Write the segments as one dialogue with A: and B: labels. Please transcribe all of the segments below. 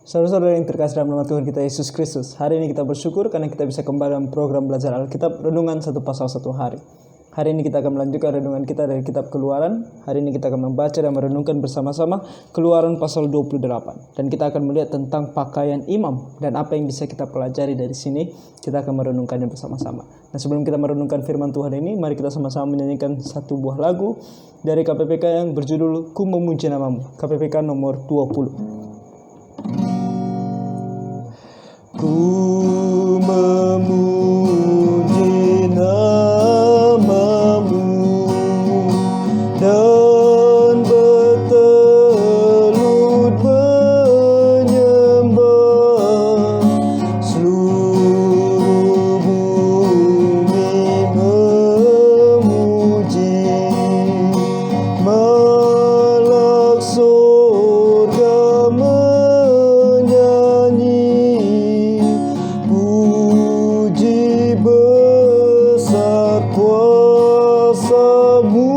A: Saudara-saudara yang terkasih dalam nama Tuhan kita Yesus Kristus, hari ini kita bersyukur karena kita bisa kembali dalam program belajar Alkitab Renungan satu pasal satu hari. Hari ini kita akan melanjutkan renungan kita dari kitab Keluaran. Hari ini kita akan membaca dan merenungkan bersama-sama Keluaran pasal 28. Dan kita akan melihat tentang pakaian imam dan apa yang bisa kita pelajari dari sini. Kita akan merenungkannya bersama-sama. Nah, sebelum kita merenungkan firman Tuhan ini, mari kita sama-sama menyanyikan satu buah lagu dari KPPK yang berjudul Ku Memuji Namamu. KPPK nomor 20. Ku memuji namamu dan bertelut menyembah, seluruh bumi memuji, malak surga menyanyi. Puji besar kuasa-Mu,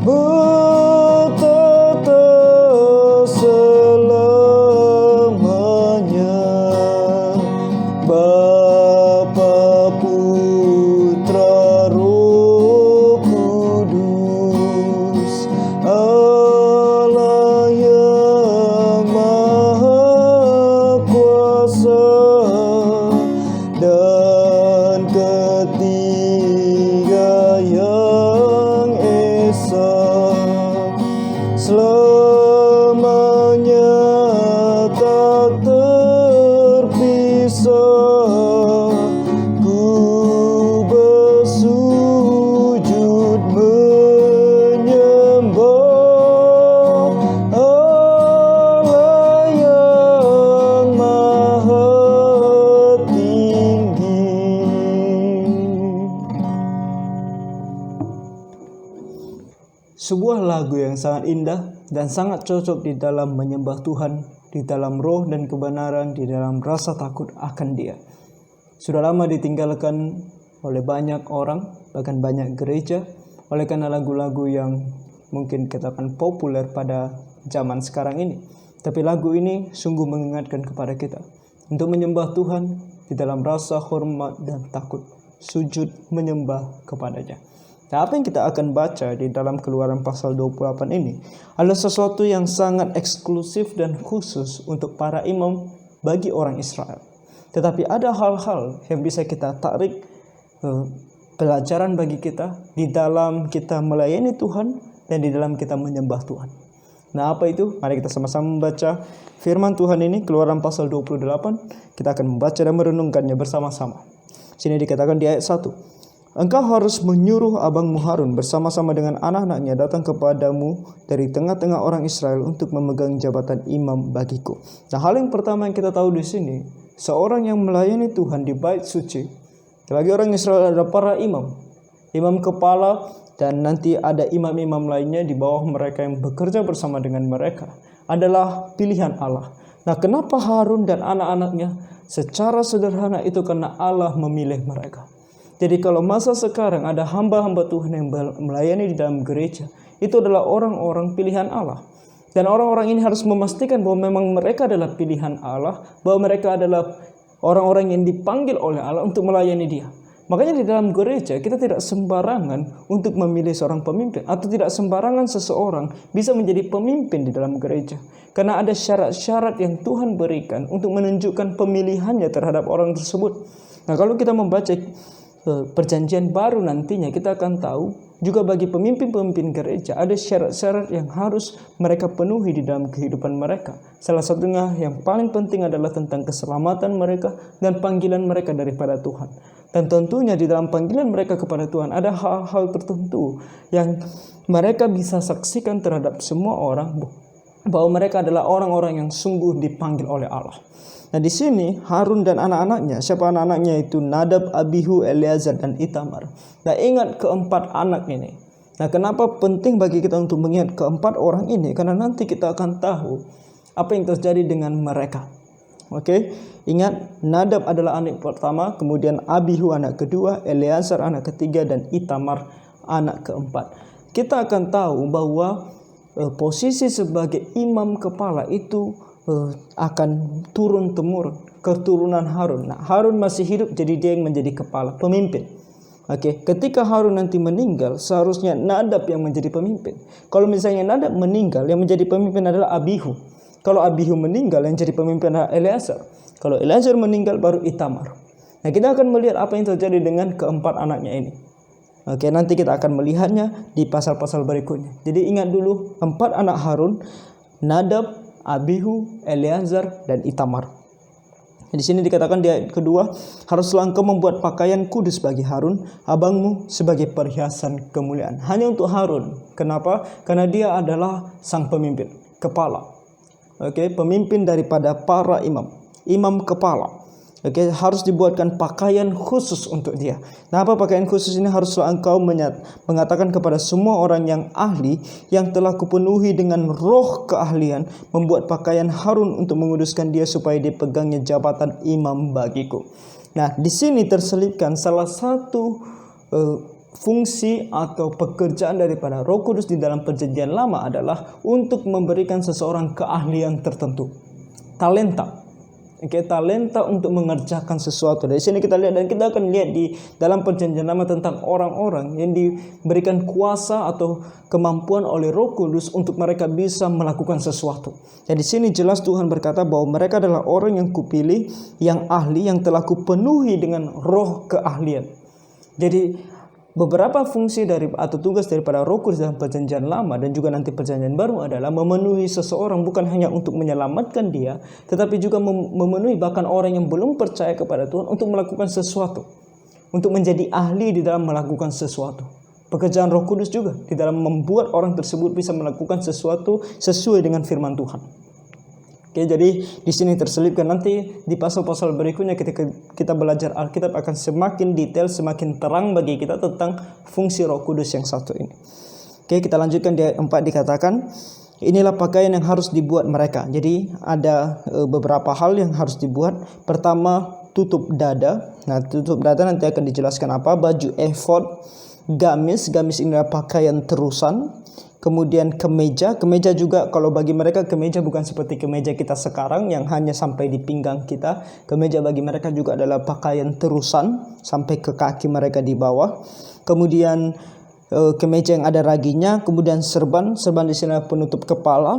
A: bertata selamanya. Bapa, Putra, Roh Kudus, Allah yang Maha Kuasa, dan ketiga yang esa, selamanya tak terpisah. Ku bersujud menyembah Allah yang Maha Tinggi. Sebuah lagu yang sangat indah dan sangat cocok di dalam menyembah Tuhan, di dalam roh dan kebenaran, di dalam rasa takut akan Dia. Sudah lama ditinggalkan oleh banyak orang, bahkan banyak gereja, oleh karena lagu-lagu yang mungkin katakan populer pada zaman sekarang ini. Tapi lagu ini sungguh mengingatkan kepada kita untuk menyembah Tuhan di dalam rasa hormat dan takut, sujud menyembah kepadanya. Nah, apa yang kita akan baca di dalam Keluaran pasal 28 ini adalah sesuatu yang sangat eksklusif dan khusus untuk para imam bagi orang Israel. Tetapi ada hal-hal yang bisa kita tarik pelajaran bagi kita di dalam kita melayani Tuhan dan di dalam kita menyembah Tuhan. Nah, apa itu? Mari kita sama-sama membaca firman Tuhan ini, Keluaran pasal 28. Kita akan membaca dan merenungkannya bersama-sama. Sini dikatakan di ayat 1. Engkau harus menyuruh abangmu Harun bersama-sama dengan anak-anaknya datang kepadamu dari tengah-tengah orang Israel untuk memegang jabatan imam bagiku. Nah, hal yang pertama yang kita tahu di sini, seorang yang melayani Tuhan di bait suci, bagi orang Israel ada para imam, imam kepala, dan nanti ada imam-imam lainnya di bawah mereka yang bekerja bersama dengan mereka, adalah pilihan Allah. Nah, kenapa Harun dan anak-anaknya? Secara sederhana itu karena Allah memilih mereka. Jadi kalau masa sekarang ada hamba-hamba Tuhan yang melayani di dalam gereja, itu adalah orang-orang pilihan Allah. Dan orang-orang ini harus memastikan bahwa memang mereka adalah pilihan Allah, bahwa mereka adalah orang-orang yang dipanggil oleh Allah untuk melayani Dia. Makanya di dalam gereja kita tidak sembarangan untuk memilih seorang pemimpin, atau tidak sembarangan seseorang bisa menjadi pemimpin di dalam gereja. Karena ada syarat-syarat yang Tuhan berikan untuk menunjukkan pemilihannya terhadap orang tersebut. Nah, kalau kita membaca Perjanjian Baru nantinya kita akan tahu juga bagi pemimpin-pemimpin gereja ada syarat-syarat yang harus mereka penuhi di dalam kehidupan mereka. Salah satunya yang paling penting adalah tentang keselamatan mereka dan panggilan mereka daripada Tuhan. Dan tentunya di dalam panggilan mereka kepada Tuhan ada hal-hal tertentu yang mereka bisa saksikan terhadap semua orang bahwa mereka adalah orang-orang yang sungguh dipanggil oleh Allah. Nah, di sini Harun dan anak-anaknya, siapa anak-anaknya itu? Nadab, Abihu, Eleazar, dan Itamar. Nah, ingat keempat anak ini. Nah, kenapa penting bagi kita untuk mengingat keempat orang ini? Karena nanti kita akan tahu apa yang terjadi dengan mereka. Oke, ingat Nadab adalah anak pertama, kemudian Abihu anak kedua, Eleazar anak ketiga, dan Itamar anak keempat. Kita akan tahu bahwa posisi sebagai imam kepala itu akan turun temurun, keturunan Harun. Nah, Harun masih hidup, jadi dia yang menjadi kepala, pemimpin. Oke, ketika Harun nanti meninggal, seharusnya Nadab yang menjadi pemimpin. Kalau misalnya Nadab meninggal, yang menjadi pemimpin adalah Abihu. Kalau Abihu meninggal, yang jadi pemimpin adalah Eleazar. Kalau Eleazar meninggal, baru Itamar. Nah, kita akan melihat apa yang terjadi dengan keempat anaknya ini. Oke, nanti kita akan melihatnya di pasal-pasal berikutnya. Jadi ingat dulu, 4 anak Harun, Nadab, Abihu, Eleazar, dan Itamar. Di sini dikatakan di ayat kedua, haruslah engkau membuat pakaian kudus bagi Harun, abangmu, sebagai perhiasan kemuliaan. Hanya untuk Harun. Kenapa? Karena dia adalah sang pemimpin, kepala. Oke, pemimpin daripada para imam, imam kepala. Oke, harus dibuatkan pakaian khusus untuk dia. Nah, apa pakaian khusus ini? Haruslah engkau mengatakan kepada semua orang yang ahli, yang telah kupenuhi dengan roh keahlian, membuat pakaian Harun untuk menguduskan dia supaya dipegangnya jabatan imam bagiku. Nah, di sini terselipkan salah satu fungsi atau pekerjaan daripada Roh Kudus di dalam Perjanjian Lama adalah untuk memberikan seseorang keahlian tertentu, talenta. Talenta untuk mengerjakan sesuatu. Dari sini kita lihat, dan kita akan lihat di dalam Perjanjian Lama tentang orang-orang yang diberikan kuasa atau kemampuan oleh Roh Kudus untuk mereka bisa melakukan sesuatu. Dan di sini jelas Tuhan berkata bahwa mereka adalah orang yang kupilih, yang ahli, yang telah kupenuhi dengan roh keahlian. Jadi beberapa fungsi atau tugas daripada Roh Kudus dalam Perjanjian Lama dan juga nanti Perjanjian Baru adalah memenuhi seseorang, bukan hanya untuk menyelamatkan dia, tetapi juga memenuhi bahkan orang yang belum percaya kepada Tuhan untuk melakukan sesuatu, untuk menjadi ahli di dalam melakukan sesuatu. Pekerjaan Roh Kudus juga di dalam membuat orang tersebut bisa melakukan sesuatu sesuai dengan firman Tuhan. Oke, jadi di sini terselipkan, nanti di pasal-pasal berikutnya ketika kita belajar Alkitab akan semakin detail, semakin terang bagi kita tentang fungsi Roh Kudus yang satu ini. Oke, kita lanjutkan di ayat 4, dikatakan, inilah pakaian yang harus dibuat mereka. Jadi ada beberapa hal yang harus dibuat. Pertama, tutup dada. Nah, tutup dada nanti akan dijelaskan apa. Baju efod, gamis ini adalah pakaian terusan. Kemudian kemeja juga, kalau bagi mereka kemeja bukan seperti kemeja kita sekarang yang hanya sampai di pinggang kita. Kemeja bagi mereka juga adalah pakaian terusan sampai ke kaki mereka di bawah. Kemudian kemeja yang ada raginya, kemudian serban di sini penutup kepala.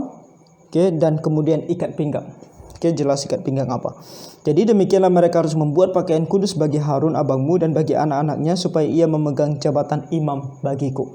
A: Oke, dan kemudian ikat pinggang. Oke, jelas ikat pinggang apa. Jadi demikianlah mereka harus membuat pakaian kudus bagi Harun abangmu dan bagi anak-anaknya supaya ia memegang jabatan imam bagiku.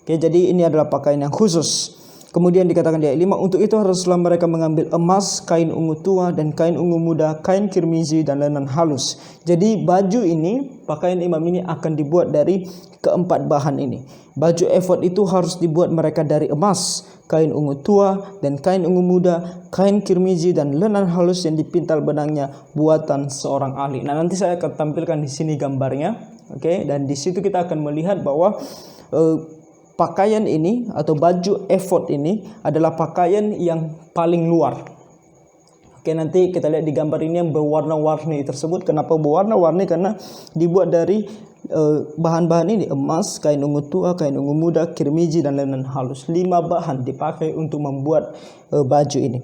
A: Oke, jadi ini adalah pakaian yang khusus. Kemudian dikatakan di ayat 5, untuk itu haruslah mereka mengambil emas, kain ungu tua dan kain ungu muda, kain kirmizi dan lenan halus. Jadi baju ini, pakaian imam ini akan dibuat dari keempat bahan ini. Baju efod itu harus dibuat mereka dari emas, kain ungu tua dan kain ungu muda, kain kirmizi dan lenan halus yang dipintal benangnya, buatan seorang ahli. Nah, nanti saya akan tampilkan di sini gambarnya. Oke, dan di situ kita akan melihat bahwa pakaian ini atau baju efod ini adalah pakaian yang paling luar. Oke, nanti kita lihat di gambar ini yang berwarna-warni tersebut. Kenapa berwarna-warni? Karena dibuat dari bahan-bahan ini, emas, kain ungu tua, kain ungu muda, kirmizi dan lenan halus. 5 bahan dipakai untuk membuat baju ini.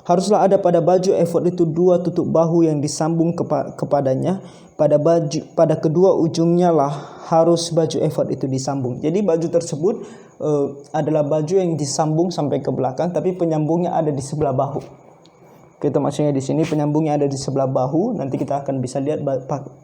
A: Haruslah ada pada baju efod itu 2 tutup bahu yang disambung kepadanya. Pada kedua ujungnya lah harus baju efod itu disambung. Jadi baju tersebut adalah baju yang disambung sampai ke belakang, tapi penyambungnya ada di sebelah bahu. Kita maksudnya di sini penyambungnya ada di sebelah bahu. Nanti kita akan bisa lihat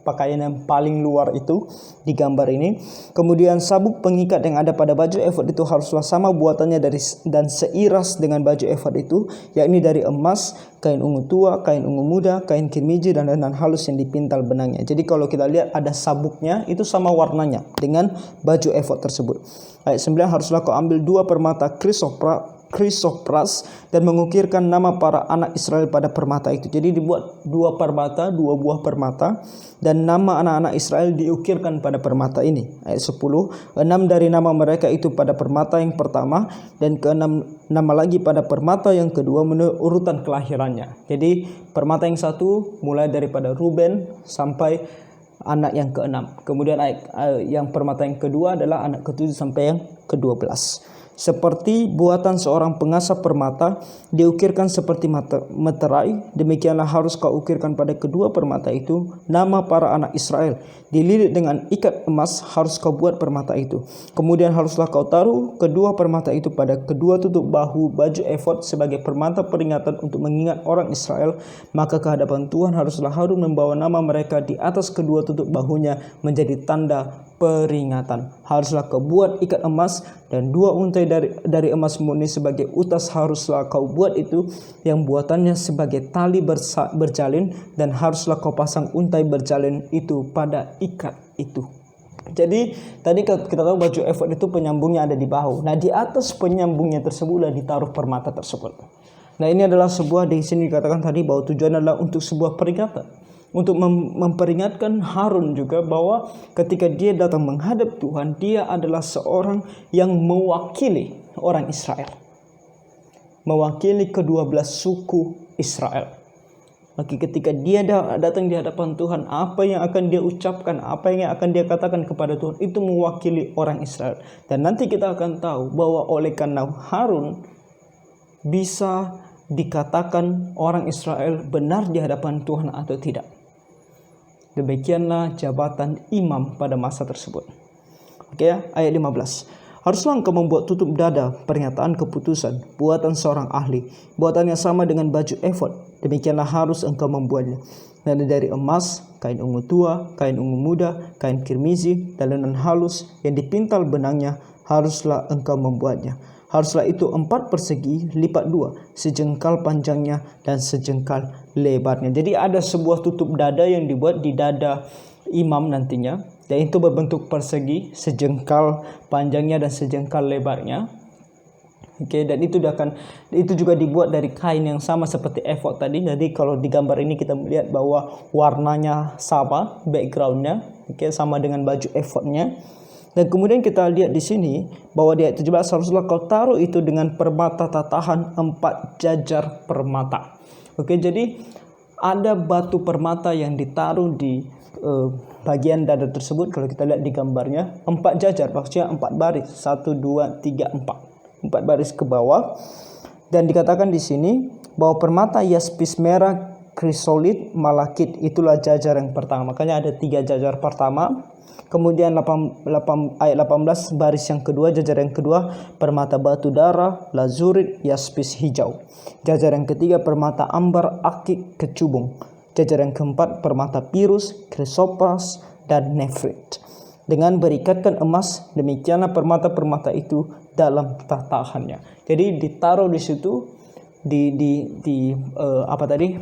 A: pakaian yang paling luar itu di gambar ini. Kemudian sabuk pengikat yang ada pada baju efod itu haruslah sama buatannya dan seiras dengan baju efod itu, yakni dari emas, kain ungu tua, kain ungu muda, kain kirmizi dan lenan halus yang dipintal benangnya. Jadi kalau kita lihat ada sabuknya itu sama warnanya dengan baju efod tersebut. Ayat 9, haruslah kau ambil 2 permata krisopras dan mengukirkan nama para anak Israel pada permata itu. Jadi dibuat 2 buah permata dan nama anak-anak Israel diukirkan pada permata ini. Ayat 10, 6 dari nama mereka itu pada permata yang pertama dan ke-6 nama lagi pada permata yang kedua menurut urutan kelahirannya. Jadi permata yang satu mulai daripada Ruben sampai anak yang ke-6. Kemudian yang permata yang kedua adalah anak ke-7 sampai yang ke-12. seperti buatan seorang pengasap permata, diukirkan seperti meterai, demikianlah harus kau ukirkan pada kedua permata itu nama para anak Israel. Dililit dengan ikat emas harus kau buat permata itu. Kemudian haruslah kau taruh kedua permata itu pada kedua tutup bahu baju efod sebagai permata peringatan untuk mengingat orang Israel. Maka ke hadapan Tuhan haruslah Harun membawa nama mereka di atas kedua tutup bahunya menjadi tanda peringatan. Haruslah kau buat ikat emas dan 2 untai dari emas murni sebagai utas. Haruslah kau buat itu yang buatannya sebagai tali berjalin, dan haruslah kau pasang untai berjalin itu pada ikat itu. Jadi tadi kita tahu baju efod itu penyambungnya ada di bahu. Nah, di atas penyambungnya tersebutlah ditaruh permata tersebut. Nah, ini adalah sebuah, di sini dikatakan tadi bahwa tujuan adalah untuk sebuah peringatan. Untuk memperingatkan Harun juga bahwa ketika dia datang menghadap Tuhan, dia adalah seorang yang mewakili orang Israel. Mewakili ke-12 suku Israel. Maka ketika dia datang di hadapan Tuhan, apa yang akan dia ucapkan, apa yang akan dia katakan kepada Tuhan, itu mewakili orang Israel. Dan nanti kita akan tahu bahwa oleh karena Harun bisa dikatakan orang Israel benar di hadapan Tuhan atau tidak. Demikianlah jabatan imam pada masa tersebut. Oke, ayat 15. Haruslah engkau membuat tutup dada pernyataan keputusan buatan seorang ahli, buatannya sama dengan baju efod. Demikianlah harus engkau membuatnya. Dan dari emas, kain ungu tua, kain ungu muda, kain kirmizi, dalanan halus yang dipintal benangnya, haruslah engkau membuatnya. Haruslah itu 4 persegi lipat 2, sejengkal panjangnya dan sejengkal lebarnya. Jadi ada sebuah tutup dada yang dibuat di dada imam nantinya, dan itu berbentuk persegi, sejengkal panjangnya dan sejengkal lebarnya. Oke, dan itu juga dibuat dari kain yang sama seperti efod tadi. Jadi kalau di gambar ini kita melihat bahwa warnanya sama, backgroundnya, oke, sama dengan baju efodnya. Dan kemudian kita lihat di sini bahwa di ayat 17, haruslah kau taruh itu dengan permata tatahan 4 jajar permata. Oke, jadi ada batu permata yang ditaruh di bagian dada tersebut. Kalau kita lihat di gambarnya 4 jajar, maksudnya 4 baris, 1, 2, 3, 4 baris ke bawah. Dan dikatakan di sini bahwa permata yaspis merah, krisolit, malakit, itulah jajar yang pertama. Makanya ada 3 jajar pertama. Kemudian ayat 18 baris yang kedua, jajar yang kedua permata batu darah, lazurit, yaspis hijau. Jajar yang ketiga permata ambar, akik, kecubung. Jajar yang keempat permata pirus, krisopas, dan nefrit. Dengan berikatkan emas, demikianlah permata-permata itu dalam tatahannya. Jadi ditaruh di situ apa tadi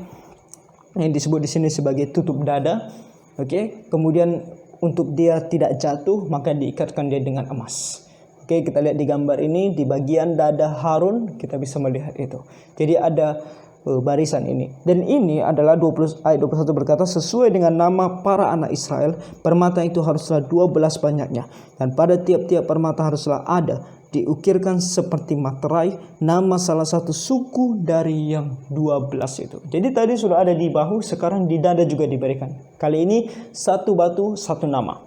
A: yang disebut di sini sebagai tutup dada. Oke, kemudian untuk dia tidak jatuh, maka diikatkan dia dengan emas. Oke, kita lihat di gambar ini, di bagian dada Harun kita bisa melihat itu. Jadi ada barisan ini. Dan ini adalah ayat 21 berkata, sesuai dengan nama para anak Israel, permata itu haruslah 12 banyaknya. Dan pada tiap-tiap permata haruslah ada diukirkan seperti materai nama salah satu suku dari yang 12 itu. Jadi tadi sudah ada di bahu, sekarang di dada juga diberikan. Kali ini 1 batu 1 nama.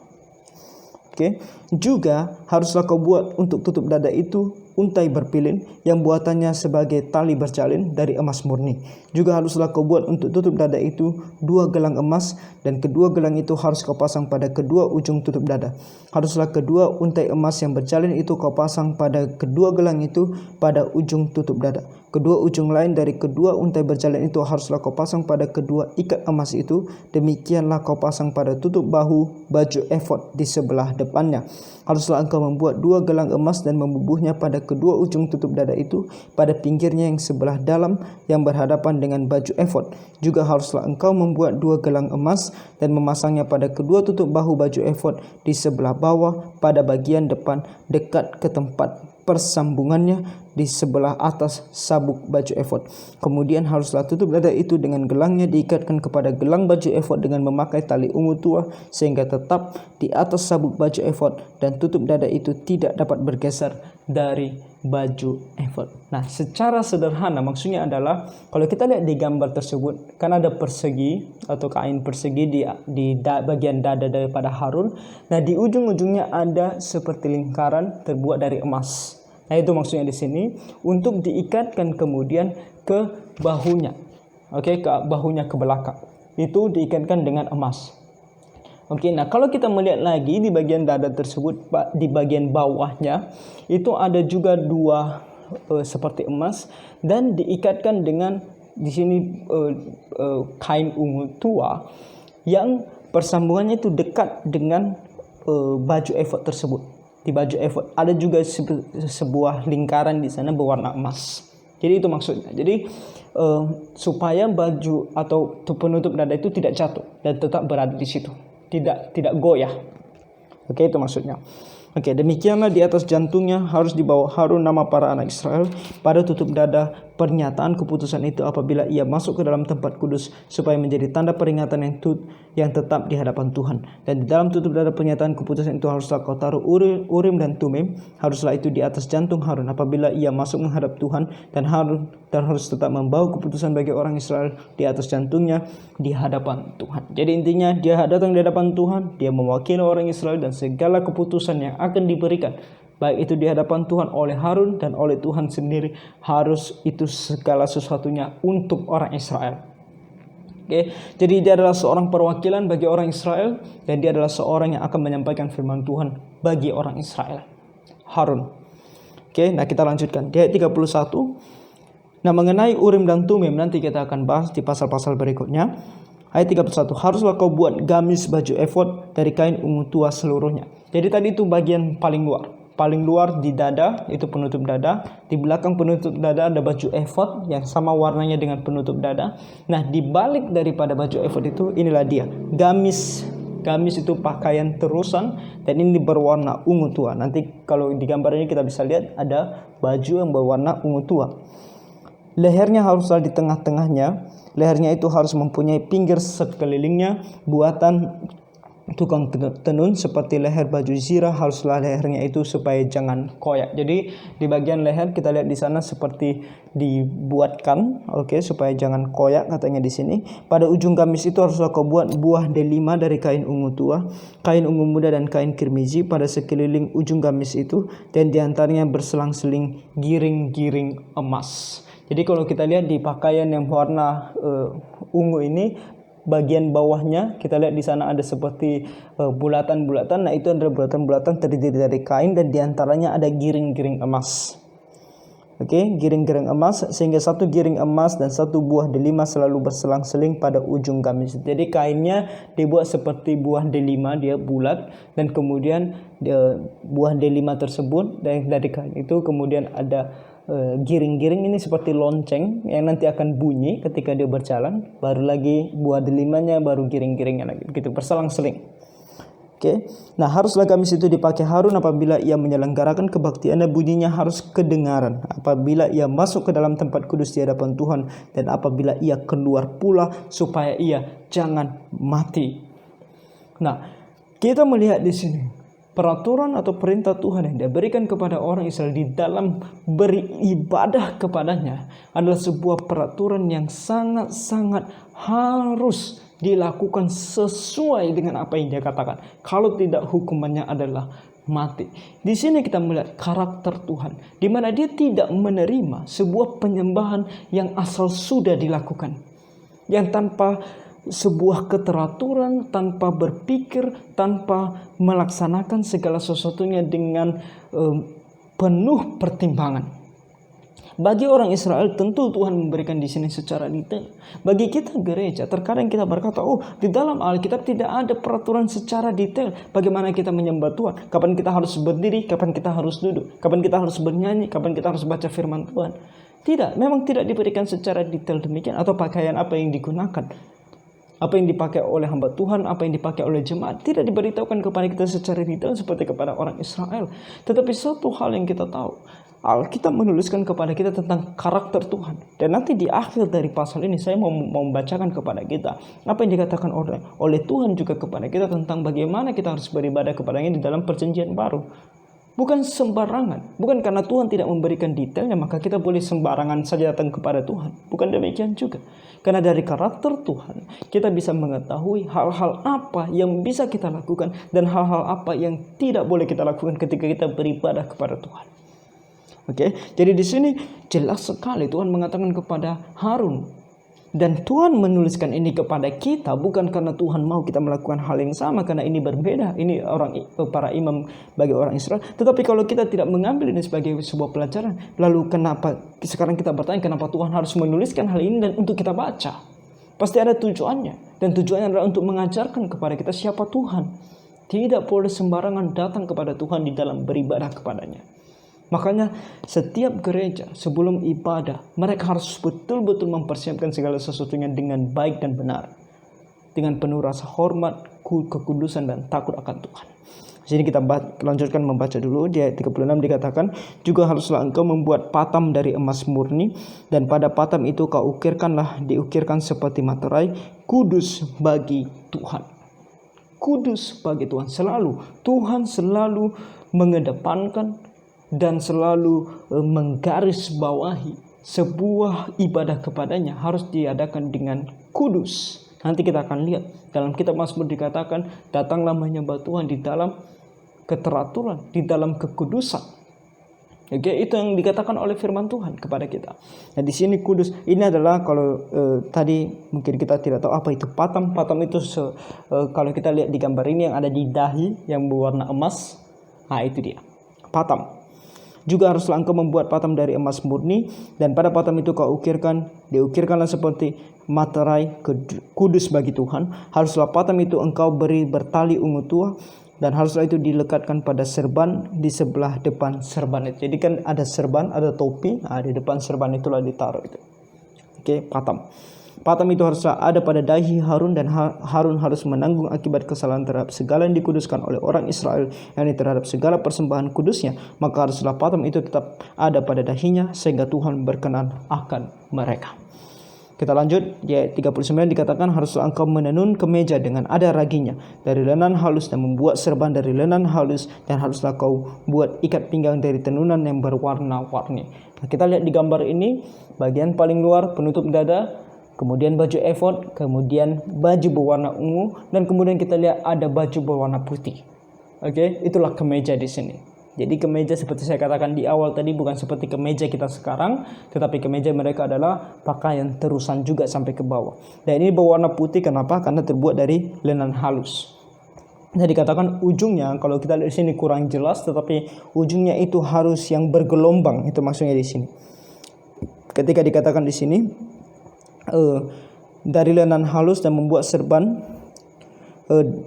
A: Oke. Juga haruslah kau buat untuk tutup dada itu untai berpilin yang buatannya sebagai tali berjalin dari emas murni. Juga haruslah kau buat untuk tutup dada itu 2 gelang emas, dan kedua gelang itu harus kau pasang pada kedua ujung tutup dada. Haruslah kedua untai emas yang berjalin itu kau pasang pada kedua gelang itu pada ujung tutup dada. Kedua ujung lain dari kedua untai berjalin itu haruslah kau pasang pada kedua ikat emas itu. Demikianlah kau pasang pada tutup bahu baju efod di sebelah depannya. Haruslah engkau membuat 2 gelang emas dan membubuhnya pada kedua ujung tutup dada itu pada pinggirnya yang sebelah dalam yang berhadapan dengan baju efod. Juga haruslah engkau membuat 2 gelang emas dan memasangnya pada kedua tutup bahu baju efod di sebelah bawah pada bagian depan dekat ke tempat persambungannya di sebelah atas sabuk baju efod. Kemudian haruslah tutup dada itu dengan gelangnya diikatkan kepada gelang baju efod dengan memakai tali ungu tua sehingga tetap di atas sabuk baju efod, dan tutup dada itu tidak dapat bergeser dari baju efod. Nah, secara sederhana maksudnya adalah kalau kita lihat di gambar tersebut kan ada persegi atau kain persegi di bagian dada daripada Harun. Nah, di ujung-ujungnya ada seperti lingkaran terbuat dari emas. Nah, Nah, itu maksudnya di sini, untuk diikatkan kemudian ke bahunya. Oke, ke bahunya ke belakang. Itu diikatkan dengan emas. Oke, nah kalau kita melihat lagi di bagian dada tersebut, di bagian bawahnya itu ada juga dua seperti emas, dan diikatkan dengan di sini kain ungu tua yang persambungannya itu dekat dengan baju efod tersebut. Di baju efod ada juga sebuah lingkaran di sana berwarna emas. Jadi itu maksudnya. Jadi supaya baju atau penutup dada itu tidak jatuh dan tetap berada di situ, tidak goyah. Oke, itu maksudnya. Oke, demikianlah di atas jantungnya harus dibawa Harun nama para anak Israel pada tutup dada pernyataan keputusan itu apabila ia masuk ke dalam tempat kudus, supaya menjadi tanda peringatan yang tetap di hadapan Tuhan. Dan di dalam tutup dada pernyataan keputusan itu haruslah kau taruh Urim dan Tumim, haruslah itu di atas jantung Harun apabila ia masuk menghadap Tuhan, dan Harun harus tetap membawa keputusan bagi orang Israel di atas jantungnya di hadapan Tuhan. Jadi intinya dia datang di hadapan Tuhan, dia mewakili orang Israel, dan segala keputusan yang akan diberikan baik itu di hadapan Tuhan oleh Harun dan oleh Tuhan sendiri, harus itu segala sesuatunya untuk orang Israel. Oke, jadi dia adalah seorang perwakilan bagi orang Israel, dan dia adalah seorang yang akan menyampaikan firman Tuhan bagi orang Israel, Harun. Oke, nah kita lanjutkan di ayat 31. Nah, mengenai Urim dan Tumim nanti kita akan bahas di pasal-pasal berikutnya. Ayat 31, haruslah kau buat gamis baju efod dari kain ungu tua seluruhnya. Jadi tadi itu bagian paling luar. Paling luar di dada, itu penutup dada. Di belakang penutup dada ada baju efod yang sama warnanya dengan penutup dada. Nah, di balik daripada baju efod itu, inilah dia, gamis. Gamis itu pakaian terusan, dan ini berwarna ungu tua. Nanti kalau di gambar ini kita bisa lihat ada baju yang berwarna ungu tua. Lehernya haruslah di tengah-tengahnya. Lehernya itu harus mempunyai pinggir sekelilingnya buatan tukang tenun seperti leher baju zirah. Haruslah lehernya itu supaya jangan koyak. Jadi di bagian leher kita lihat di sana seperti dibuatkan, supaya jangan koyak katanya di sini. Pada ujung gamis itu haruslah kau buat buah delima dari kain ungu tua, kain ungu muda dan kain kirmizi pada sekeliling ujung gamis itu, dan diantaranya berselang-seling giring-giring emas. Jadi kalau kita lihat di pakaian yang warna ungu ini, bagian bawahnya kita lihat di sana ada seperti bulatan-bulatan. Nah, itu adalah bulatan-bulatan terdiri dari kain, dan diantaranya ada giring-giring emas. Giring-giring emas, sehingga satu giring emas dan satu buah delima selalu berselang-seling pada ujung gamis. Jadi kainnya dibuat seperti buah delima, dia bulat, dan kemudian buah delima tersebut dari kain itu kemudian ada giring-giring ini seperti lonceng yang nanti akan bunyi ketika dia berjalan. Baru lagi buah delimanya, baru giring-giringnya lagi, begitu berselang-seling. Nah, haruslah gamis itu dipakai Harun apabila ia menyelenggarakan kebaktiannya. Bunyinya harus kedengaran apabila ia masuk ke dalam tempat kudus di hadapan Tuhan, dan apabila ia keluar pula, supaya ia jangan mati. Nah, kita melihat di sini peraturan atau perintah Tuhan yang diberikan kepada orang Israel di dalam beribadah kepadanya adalah sebuah peraturan yang sangat-sangat harus dilakukan sesuai dengan apa yang dia katakan. Kalau tidak, hukumannya adalah mati. Di sini kita melihat karakter Tuhan, di mana dia tidak menerima sebuah penyembahan yang asal sudah dilakukan, yang tanpa sebuah keteraturan, tanpa berpikir, tanpa melaksanakan segala sesuatunya dengan penuh pertimbangan. Bagi orang Israel tentu Tuhan memberikan di sini secara detail. Bagi kita gereja, terkadang kita berkata, di dalam Alkitab tidak ada peraturan secara detail bagaimana kita menyembah Tuhan. Kapan kita harus berdiri, kapan kita harus duduk, kapan kita harus bernyanyi, kapan kita harus baca firman Tuhan. Tidak, memang tidak diberikan secara detail demikian. Atau pakaian apa yang digunakan, apa yang dipakai oleh hamba Tuhan, apa yang dipakai oleh jemaat, tidak diberitahukan kepada kita secara detail seperti kepada orang Israel. Tetapi satu hal yang kita tahu, Alkitab menuliskan kepada kita tentang karakter Tuhan. Dan nanti di akhir dari pasal ini saya mau membacakan kepada kita apa yang dikatakan oleh Tuhan juga kepada kita tentang bagaimana kita harus beribadah kepadanya di dalam perjanjian baru. Bukan sembarangan. Bukan karena Tuhan tidak memberikan detailnya maka kita boleh sembarangan saja datang kepada Tuhan. Bukan demikian juga. Karena dari karakter Tuhan kita bisa mengetahui hal-hal apa yang bisa kita lakukan dan hal-hal apa yang tidak boleh kita lakukan ketika kita beribadah kepada Tuhan. Oke, jadi di sini jelas sekali Tuhan mengatakan kepada Harun, dan Tuhan menuliskan ini kepada kita bukan karena Tuhan mau kita melakukan hal yang sama, karena ini berbeda, ini para imam bagi orang Israel. Tetapi kalau kita tidak mengambil ini sebagai sebuah pelajaran, lalu kenapa sekarang kita bertanya kenapa Tuhan harus menuliskan hal ini dan untuk kita baca? Pasti ada tujuannya, dan tujuannya adalah untuk mengajarkan kepada kita siapa Tuhan. Tidak boleh sembarangan datang kepada Tuhan di dalam beribadah kepadanya. Makanya setiap gereja sebelum ibadah, mereka harus betul-betul mempersiapkan segala sesuatunya dengan baik dan benar, dengan penuh rasa hormat, kekudusan, dan takut akan Tuhan. Di sini kita lanjutkan membaca dulu. Di ayat 36 dikatakan, juga haruslah engkau membuat patam dari emas murni, dan pada patam itu kau diukirkan seperti materai, kudus bagi Tuhan. Kudus bagi Tuhan. Tuhan selalu mengedepankan dan selalu menggarisbawahi sebuah ibadah kepadanya harus diadakan dengan kudus. Nanti kita akan lihat dalam kitab Mazmur dikatakan, datanglah menyembah Tuhan di dalam keteraturan, di dalam kekudusan. Oke, itu yang dikatakan oleh firman Tuhan kepada kita. Nah, di sini kudus ini adalah kalau tadi mungkin kita tidak tahu apa itu patam. Patam itu kalau kita lihat di gambar ini yang ada di dahi yang berwarna emas. Nah, itu dia. Patam. Juga haruslah engkau membuat patam dari emas murni, dan pada patam itu kau diukirkanlah seperti materai, kudus bagi Tuhan. Haruslah patam itu engkau beri bertali ungu tua, dan haruslah itu dilekatkan pada serban di sebelah depan serban itu. Jadi kan ada serban, ada topi, di depan serban itulah ditaruh itu. Oke, patam. Patam itu haruslah ada pada dahi Harun, dan Harun harus menanggung akibat kesalahan terhadap segala yang dikuduskan oleh orang Israel, yakni terhadap segala persembahan kudusnya. Maka haruslah patam itu tetap ada pada dahinya, sehingga Tuhan berkenan akan mereka. Kita lanjut, di ayat 39 dikatakan, haruslah engkau menenun kemeja dengan ada raginya dari lenan halus, dan membuat serban dari lenan halus, dan haruslah kau buat ikat pinggang dari tenunan yang berwarna-warni. Nah, kita lihat di gambar ini, bagian paling luar penutup dada, kemudian baju efod, kemudian baju berwarna ungu, dan kemudian kita lihat ada baju berwarna putih. Oke, itulah kemeja di sini. Jadi kemeja seperti saya katakan di awal tadi bukan seperti kemeja kita sekarang, tetapi kemeja mereka adalah pakaian terusan juga sampai ke bawah. Dan ini berwarna putih, kenapa? Karena terbuat dari lenan halus. Jadi dikatakan ujungnya, kalau kita lihat di sini kurang jelas, tetapi ujungnya itu harus yang bergelombang, itu maksudnya di sini. Ketika dikatakan di sini dari lenan halus, dan membuat serban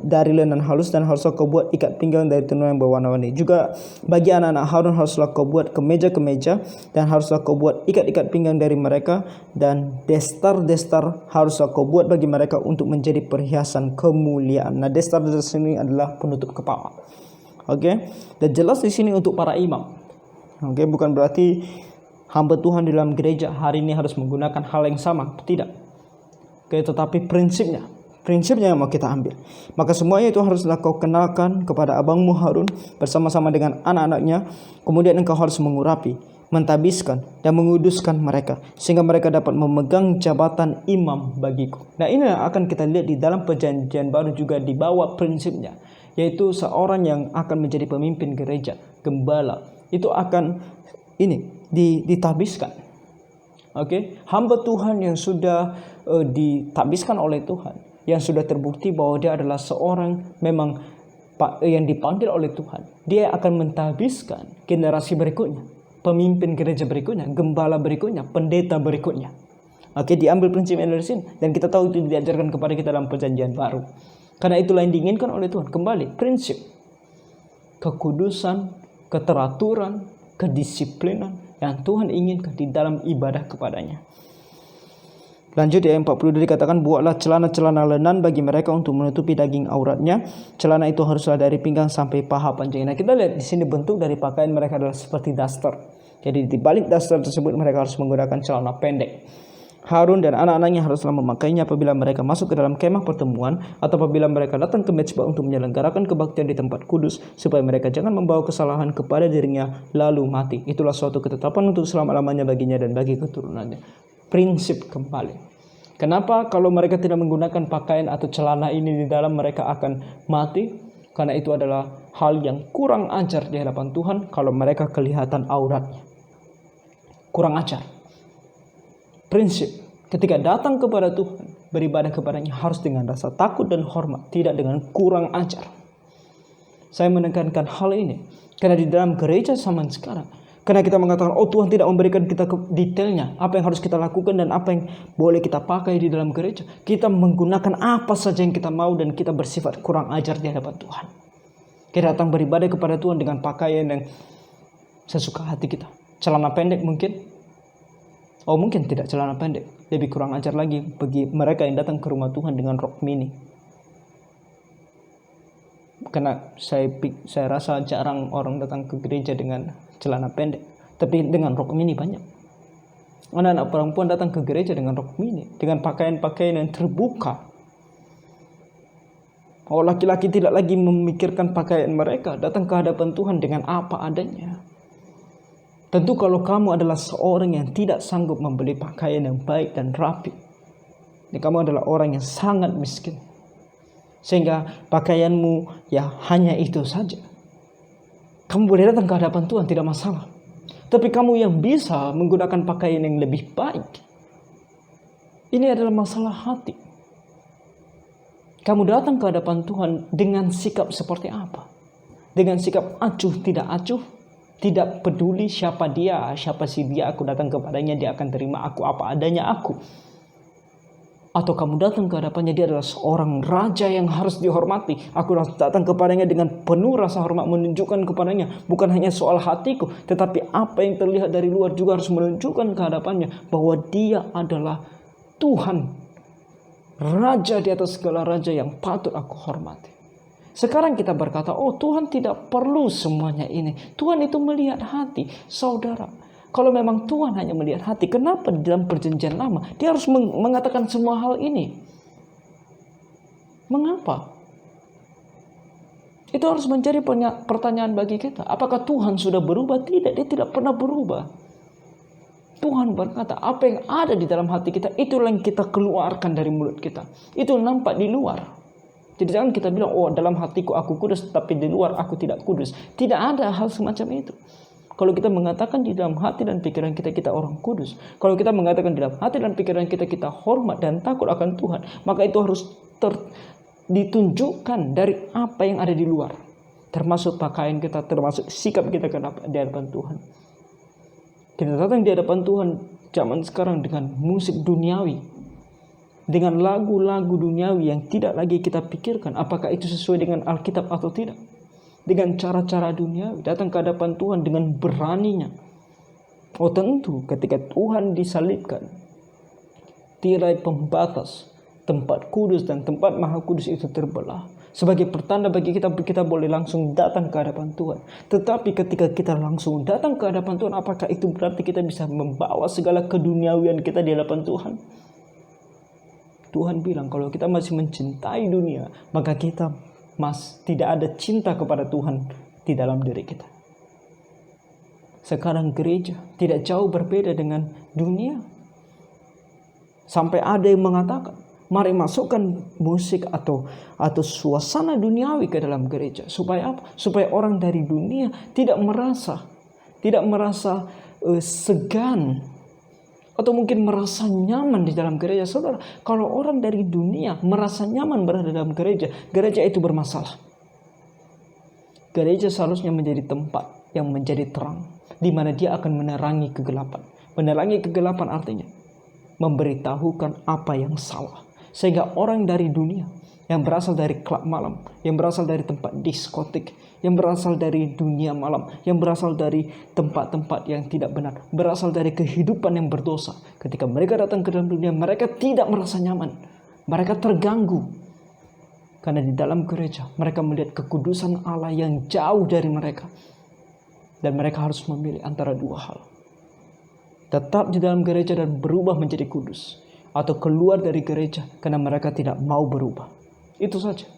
A: dari lenan halus, dan haruslah kau buat ikat pinggang dari tenunan yang berwarna-warni. Juga bagi anak-anak Harun haruslah kau buat kemeja-kemeja, dan haruslah kau buat ikat-ikat pinggang dari mereka, dan destar-destar haruslah kau buat bagi mereka untuk menjadi perhiasan kemuliaan. Nah, destar di sini adalah penutup kepala. Oke, dan jelas di sini untuk para imam. Oke, bukan berarti hamba Tuhan di dalam gereja hari ini harus menggunakan hal yang sama, tidak. Oke, tetapi prinsipnya yang mau kita ambil. Maka semuanya itu haruslah kau kenalkan kepada abangmu Harun bersama-sama dengan anak-anaknya. Kemudian engkau harus mengurapi, mentabiskan, dan menguduskan mereka, sehingga mereka dapat memegang jabatan imam bagiku. Nah, ini akan kita lihat di dalam perjanjian baru juga dibawa prinsipnya, yaitu seorang yang akan menjadi pemimpin gereja, gembala, itu akan ditabiskan. Oke, hamba Tuhan yang sudah ditabiskan oleh Tuhan, yang sudah terbukti bahwa dia adalah seorang memang yang dipanggil oleh Tuhan, dia akan mentabiskan generasi berikutnya, pemimpin gereja berikutnya, gembala berikutnya, pendeta berikutnya. Oke, diambil prinsipnya dari sini, dan kita tahu itu diajarkan kepada kita dalam perjanjian baru. Karena itulah yang diinginkan oleh Tuhan. Kembali, prinsip kekudusan, keteraturan, kedisiplinan yang Tuhan inginkan di dalam ibadah kepadanya. Lanjut di ayat 42 dikatakan, buatlah celana-celana lenan bagi mereka untuk menutupi daging auratnya. Celana itu haruslah dari pinggang sampai paha panjangnya. Nah, kita lihat di sini bentuk dari pakaian mereka adalah seperti daster. Jadi di balik daster tersebut mereka harus menggunakan celana pendek. Harun dan anak-anaknya haruslah memakainya apabila mereka masuk ke dalam kemah pertemuan, atau apabila mereka datang ke mezbah untuk menyelenggarakan kebaktian di tempat kudus, supaya mereka jangan membawa kesalahan kepada dirinya lalu mati. Itulah suatu ketetapan untuk selama-lamanya baginya dan bagi keturunannya. Prinsip kembali. Kenapa kalau mereka tidak menggunakan pakaian atau celana ini di dalam mereka akan mati? Karena itu adalah hal yang kurang ajar di hadapan Tuhan kalau mereka kelihatan auratnya. kurang ajar. Prinsip, ketika datang kepada Tuhan, beribadah kepadanya harus dengan rasa takut dan hormat, tidak dengan kurang ajar. Saya menekankan hal ini karena di dalam gereja zaman sekarang, karena kita mengatakan, oh Tuhan tidak memberikan kita detailnya, apa yang harus kita lakukan dan apa yang boleh kita pakai di dalam gereja. Kita menggunakan apa saja yang kita mau dan kita bersifat kurang ajar di hadapan Tuhan. Kita datang beribadah kepada Tuhan dengan pakaian yang sesuka hati kita. Celana pendek mungkin. Oh mungkin tidak celana pendek. Lebih kurang ajar lagi bagi mereka yang datang ke rumah Tuhan dengan rok mini. Karena saya rasa jarang orang datang ke gereja dengan celana pendek. Tapi dengan rok mini banyak. Anak-anak perempuan datang ke gereja dengan rok mini. Dengan pakaian-pakaian yang terbuka. Oh laki-laki tidak lagi memikirkan pakaian mereka. Datang ke hadapan Tuhan dengan apa adanya. Tentu kalau kamu adalah seorang yang tidak sanggup membeli pakaian yang baik dan rapi, kamu adalah orang yang sangat miskin. Sehingga pakaianmu ya hanya itu saja. Kamu boleh datang ke hadapan Tuhan, tidak masalah. Tapi kamu yang bisa menggunakan pakaian yang lebih baik, ini adalah masalah hati. Kamu datang ke hadapan Tuhan dengan sikap seperti apa? Dengan sikap acuh tidak acuh, tidak peduli siapa dia, siapa si dia, aku datang kepadanya, dia akan terima aku apa adanya aku. Atau kamu datang ke hadapannya, dia adalah seorang raja yang harus dihormati. Aku datang kepadanya dengan penuh rasa hormat, menunjukkan kepadanya. Bukan hanya soal hatiku, tetapi apa yang terlihat dari luar juga harus menunjukkan ke hadapannya bahwa dia adalah Tuhan, raja di atas segala raja yang patut aku hormati. Sekarang kita berkata, oh Tuhan tidak perlu semuanya ini. Tuhan itu melihat hati. Saudara, kalau memang Tuhan hanya melihat hati, kenapa di dalam perjanjian lama dia harus mengatakan semua hal ini? Mengapa? Itu harus menjadi pertanyaan bagi kita. Apakah Tuhan sudah berubah? Tidak, dia tidak pernah berubah. Tuhan berkata, apa yang ada di dalam hati kita, itulah yang kita keluarkan dari mulut kita. Itu nampak di luar. Jadi jangan kita bilang, oh dalam hatiku aku kudus, tapi di luar aku tidak kudus. Tidak ada hal semacam itu. Kalau kita mengatakan di dalam hati dan pikiran kita, kita orang kudus. Kalau kita mengatakan di dalam hati dan pikiran kita, kita hormat dan takut akan Tuhan. Maka itu harus ditunjukkan dari apa yang ada di luar. Termasuk pakaian kita, termasuk sikap kita di hadapan Tuhan. Kita datang di hadapan Tuhan zaman sekarang dengan musik duniawi. Dengan lagu-lagu duniawi yang tidak lagi kita pikirkan apakah itu sesuai dengan Alkitab atau tidak. Dengan cara-cara duniawi datang ke hadapan Tuhan dengan beraninya. Oh tentu ketika Tuhan disalibkan, tirai pembatas tempat kudus dan tempat maha kudus itu terbelah. Sebagai pertanda bagi kita, kita boleh langsung datang ke hadapan Tuhan. Tetapi ketika kita langsung datang ke hadapan Tuhan, apakah itu berarti kita bisa membawa segala keduniawian kita di hadapan Tuhan? Tuhan bilang kalau kita masih mencintai dunia, maka kita tidak ada cinta kepada Tuhan di dalam diri kita. Sekarang gereja tidak jauh berbeda dengan dunia. Sampai ada yang mengatakan, mari masukkan musik atau suasana duniawi ke dalam gereja. Supaya apa? Supaya orang dari dunia tidak merasa segan atau mungkin merasa nyaman di dalam gereja. Saudara, kalau orang dari dunia merasa nyaman berada dalam gereja, gereja itu bermasalah. Gereja seharusnya menjadi tempat yang menjadi terang, di mana dia akan menerangi kegelapan. Menerangi kegelapan artinya memberitahukan apa yang salah. Sehingga orang dari dunia, yang berasal dari klub malam, yang berasal dari tempat diskotik, yang berasal dari dunia malam, yang berasal dari tempat-tempat yang tidak benar, berasal dari kehidupan yang berdosa. Ketika mereka datang ke dalam dunia, mereka tidak merasa nyaman. Mereka terganggu. Karena di dalam gereja, mereka melihat kekudusan Allah yang jauh dari mereka. Dan mereka harus memilih antara dua hal. Tetap di dalam gereja dan berubah menjadi kudus. Atau keluar dari gereja karena mereka tidak mau berubah. Itu saja.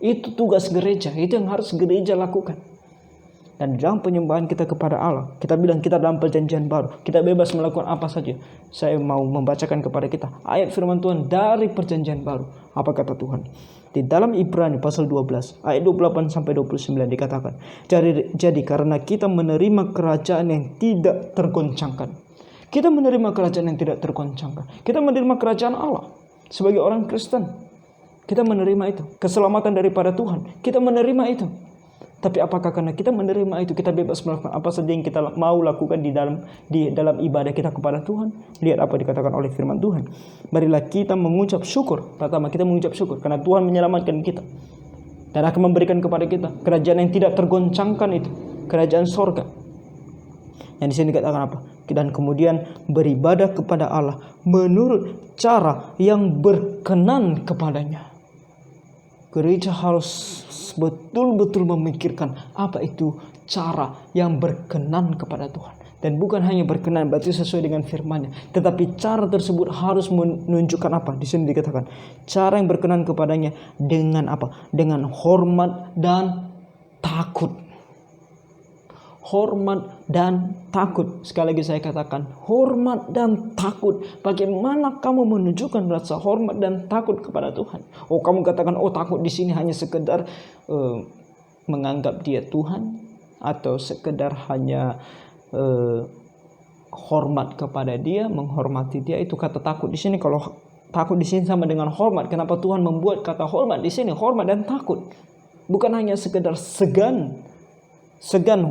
A: Itu tugas gereja. Itu yang harus gereja lakukan. Dan dalam penyembahan kita kepada Allah, kita bilang kita dalam perjanjian baru, kita bebas melakukan apa saja. Saya mau membacakan kepada kita ayat firman Tuhan dari perjanjian baru. Apa kata Tuhan? Di dalam Ibrani pasal 12 ayat 28 sampai 29 dikatakan, jadi karena kita menerima kerajaan yang tidak tergoncangkan, Kita menerima kerajaan yang tidak tergoncangkan. Kita menerima kerajaan Allah sebagai orang Kristen. Kita menerima itu. Keselamatan daripada Tuhan. Kita menerima itu. Tapi apakah karena kita menerima itu, kita bebas melakukan apa saja yang kita mau lakukan di dalam ibadah kita kepada Tuhan? Lihat apa dikatakan oleh firman Tuhan. Marilah kita mengucap syukur. Pertama, kita mengucap syukur karena Tuhan menyelamatkan kita dan akan memberikan kepada kita kerajaan yang tidak tergoncangkan itu, kerajaan sorga. Yang di sini dikatakan apa? Dan kemudian beribadah kepada Allah menurut cara yang berkenan kepadanya. Gereja harus betul-betul memikirkan apa itu cara yang berkenan kepada Tuhan. Dan bukan hanya berkenan berarti sesuai dengan firman-Nya, tetapi cara tersebut harus menunjukkan apa? Di sini dikatakan cara yang berkenan kepadanya dengan apa? Dengan hormat dan takut. Hormat dan takut. Sekali lagi saya katakan hormat dan takut. Bagaimana kamu menunjukkan rasa hormat dan takut kepada Tuhan? Oh, kamu katakan takut di sini hanya sekedar menganggap Dia Tuhan, atau sekedar hanya hormat kepada Dia, menghormati Dia. Itu kata takut di sini. Kalau takut di sini sama dengan hormat, kenapa Tuhan membuat kata hormat di sini? Hormat dan takut. Bukan hanya sekedar segan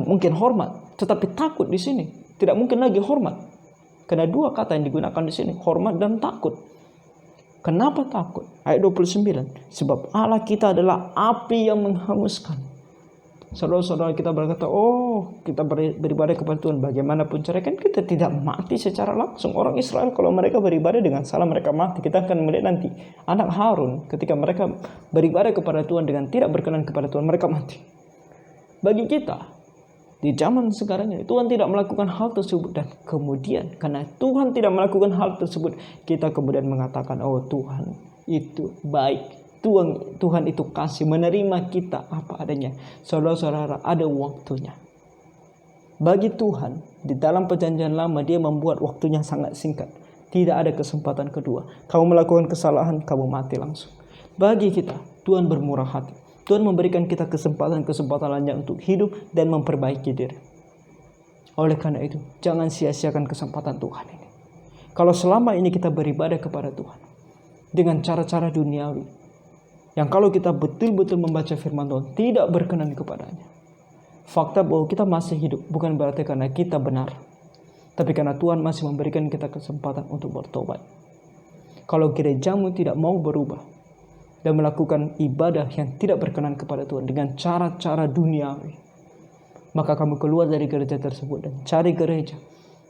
A: mungkin hormat, tetapi takut di sini tidak mungkin lagi hormat. Karena dua kata yang digunakan di sini, hormat dan takut. Kenapa takut? Ayat 29. Sebab Allah kita adalah api yang menghanguskan. Saudara-saudara kita berkata, kita beribadah kepada Tuhan bagaimanapun cara, kan kita tidak mati secara langsung. Orang Israel kalau mereka beribadah dengan salah mereka mati. Kita akan melihat nanti anak Harun ketika mereka beribadah kepada Tuhan dengan tidak berkenan kepada Tuhan, mereka mati. Bagi kita di zaman sekarang ini, Tuhan tidak melakukan hal tersebut, dan kemudian karena Tuhan tidak melakukan hal tersebut, kita kemudian mengatakan, Tuhan itu baik, Tuhan itu kasih, menerima kita apa adanya. Saudara-saudara, ada waktunya. Bagi Tuhan di dalam perjanjian lama, Dia membuat waktunya sangat singkat. Tidak ada kesempatan kedua. Kamu melakukan kesalahan, kamu mati langsung. Bagi kita, Tuhan bermurah hati. Tuhan memberikan kita kesempatan lanjut untuk hidup dan memperbaiki diri. Oleh karena itu, jangan sia-siakan kesempatan Tuhan ini. Kalau selama ini kita beribadah kepada Tuhan dengan cara-cara duniawi, yang kalau kita betul-betul membaca firman Tuhan tidak berkenan kepadanya, fakta bahwa kita masih hidup bukan berarti karena kita benar, tapi karena Tuhan masih memberikan kita kesempatan untuk bertobat. Kalau gerejamu tidak mau berubah dan melakukan ibadah yang tidak berkenan kepada Tuhan dengan cara-cara duniawi, maka kamu keluar dari gereja tersebut dan cari gereja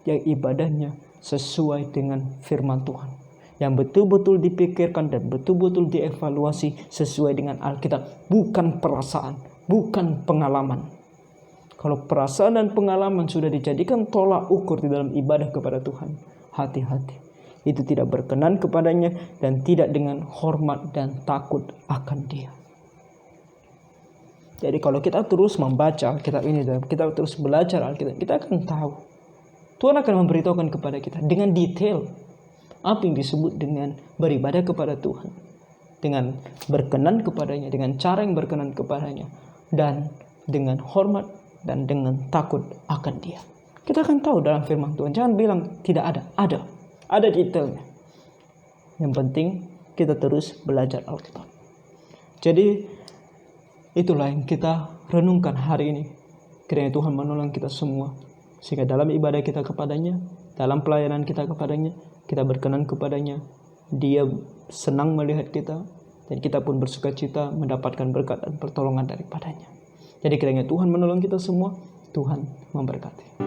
A: yang ibadahnya sesuai dengan firman Tuhan, yang betul-betul dipikirkan dan betul-betul dievaluasi sesuai dengan Alkitab, bukan perasaan, bukan pengalaman. Kalau perasaan dan pengalaman sudah dijadikan tolak ukur di dalam ibadah kepada Tuhan, hati-hati. Itu tidak berkenan kepadanya dan tidak dengan hormat dan takut akan Dia. Jadi kalau kita terus membaca Alkitab ini dan kita terus belajar Alkitab, kita akan tahu. Tuhan akan memberitahukan kepada kita dengan detail apa yang disebut dengan beribadah kepada Tuhan, dengan berkenan kepadanya, dengan cara yang berkenan kepadanya, dan dengan hormat dan dengan takut akan Dia. Kita akan tahu dalam firman Tuhan. Jangan bilang tidak ada. Ada detailnya. Yang penting kita terus belajar Alkitab. Jadi itulah yang kita renungkan hari ini. Kiranya Tuhan menolong kita semua, sehingga dalam ibadah kita kepadanya, dalam pelayanan kita kepadanya, kita berkenan kepadanya. Dia senang melihat kita, dan kita pun bersuka cita mendapatkan berkat dan pertolongan daripadanya. Jadi kiranya Tuhan menolong kita semua. Tuhan memberkati.